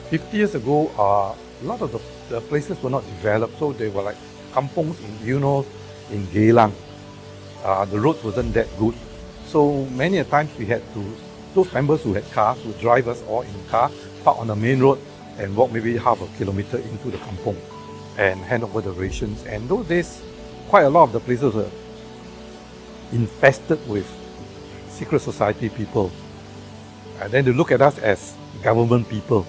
50 years ago, a lot of the places were not developed, so they were like kampongs in Geylang. The roads wasn't that good. So many a times we had to, those members who had cars would drive us all in car, park on the main road and walk maybe half a kilometer into the kampong and hand over the rations. And those days, quite a lot of the places were infested with secret society people. And then they look at us as government people.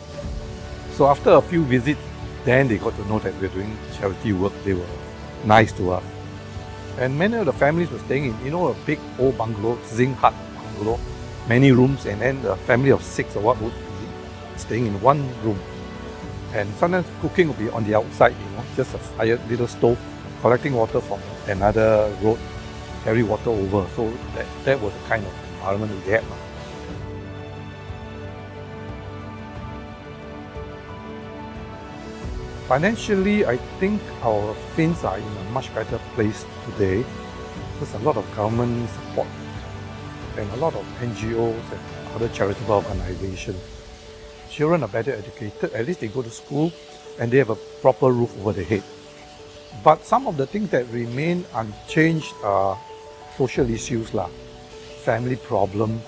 So after a few visits, then they got to know that we're doing charity work. They were nice to us. And many of the families were staying in, a big old bungalow, zinc hut bungalow, many rooms, and then a family of 6 or what would be staying in one room. And sometimes cooking would be on the outside, just a fire, little stove, collecting water from another road, carry water over. So that was the kind of environment we had. Financially, I think our Finns are in a much better place today. There's a lot of government support and a lot of NGOs and other charitable organizations. Children are better educated, at least they go to school and they have a proper roof over their head. But some of the things that remain unchanged are social issues, family problems,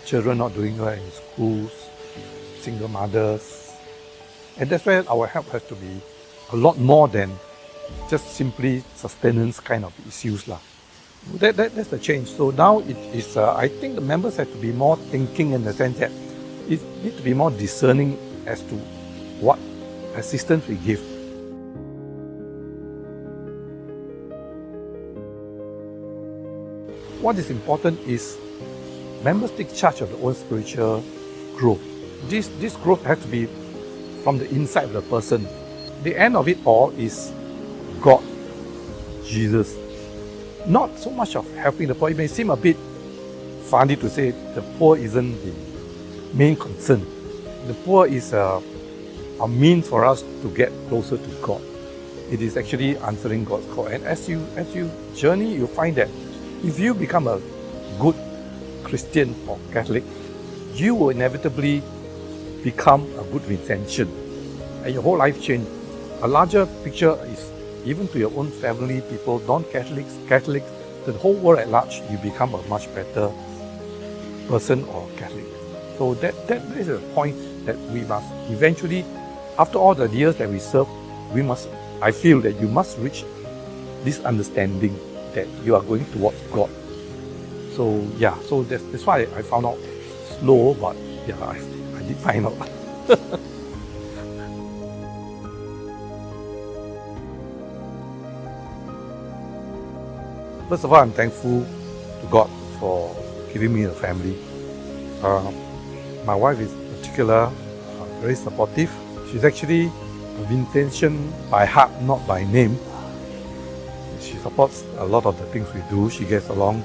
children not doing well in schools, single mothers. And that's where our help has to be a lot more than just simply sustenance kind of issues. That's the change. So now it is, I think the members have to be more thinking in the sense that it needs to be more discerning as to what assistance we give. What is important is members take charge of their own spiritual growth. This growth has to be from the inside of the person. The end of it all is God, Jesus. Not so much of helping the poor. It may seem a bit funny to say the poor isn't the main concern. The poor is a means for us to get closer to God. It is actually answering God's call. And as you journey, you find that if you become a good Christian or Catholic, you will inevitably become a good Vincentian, and your whole life change. A larger picture is even to your own family, people, non-Catholics, Catholics, the whole world at large, you become a much better person or Catholic. So that is a point that we must eventually, after all the years that we serve, I feel that you must reach this understanding that you are going towards God. So so that's why I found out slow, but I did find out. First of all, I'm thankful to God for giving me a family. My wife is particular, very supportive. She's actually a Vincentian by heart, not by name. She supports a lot of the things we do. She gets along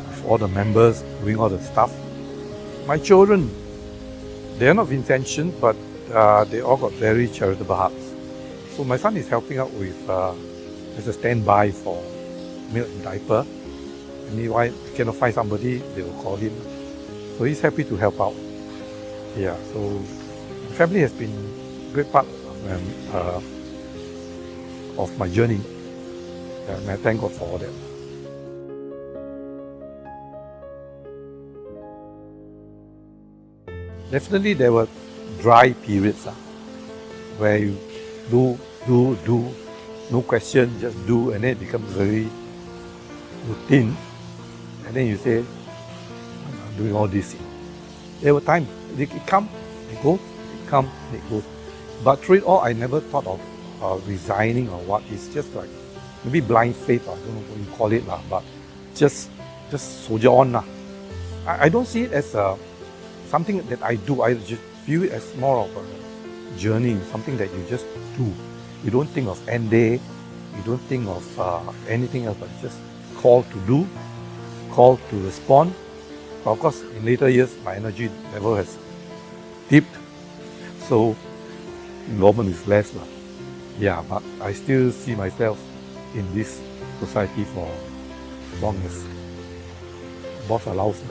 with all the members, doing all the stuff. My children, they are not Vincentian, but they all got very charitable hearts. So my son is helping out with as a standby for milk and diaper. And meanwhile, if they cannot find somebody, they will call him. So he's happy to help out. So the family has been a great part of my journey. And I thank God for all that. Definitely there were dry periods where you do, no question, just do, and then it becomes very routine. And then you say, I'm doing all this. There were times, they come, they go, they come, they go. But through it all, I never thought of resigning or what. It's just like, maybe blind faith, I don't know what you call it, but just soldier on. I don't see it as something that I do. I just view it as more of a journey, something that you just do. You don't think of end day, you don't think of anything else, but just call to do, call to respond. But of course, in later years, my energy level has dipped, so involvement is less. But I still see myself in this society for as long as boss allows.